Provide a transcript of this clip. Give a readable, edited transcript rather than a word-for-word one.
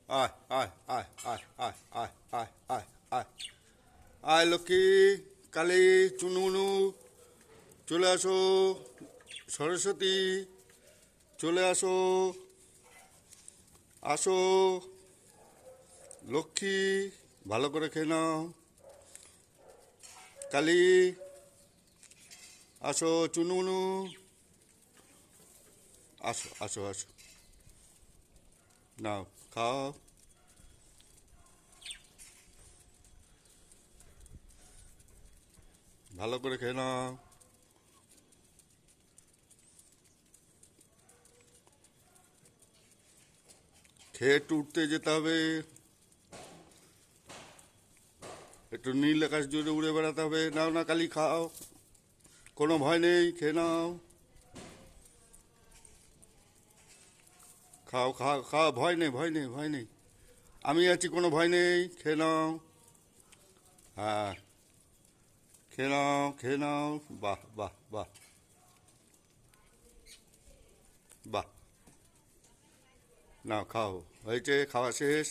আয় আয় আয় আয় আয় আয় আয় আয় আয় আয় লক্ষ্মী কালী চুনুমুনু চলে আসো। সরস্বতী চলে আসো। আসো লক্ষ্মী, ভালো করে খেয়ে নাও। কালী আসো, চুনুমুনু আসো আসো আসো, নাও খাও। ভালো করে খেয়ে নাও। খেয়ে একটু উঠতে যেতে হবে, একটু নীল আকাশ জুড়ে উড়ে বেড়াতে হবে। নাও না কালী খাও, কোনো ভয় নেই, খেয়ে নাও। খাও খাও খাও, ভয় নেই ভয় নেই ভয় নেই, আমি আছি, কোনো ভয় নেই, খেয়ে নাও। হ্যাঁ, খেয়ে নাও খেয়ে নাও। বাহ বাহ বাহ বাহ, নাও খাও, হয়েছে, খাওয়া শেষ।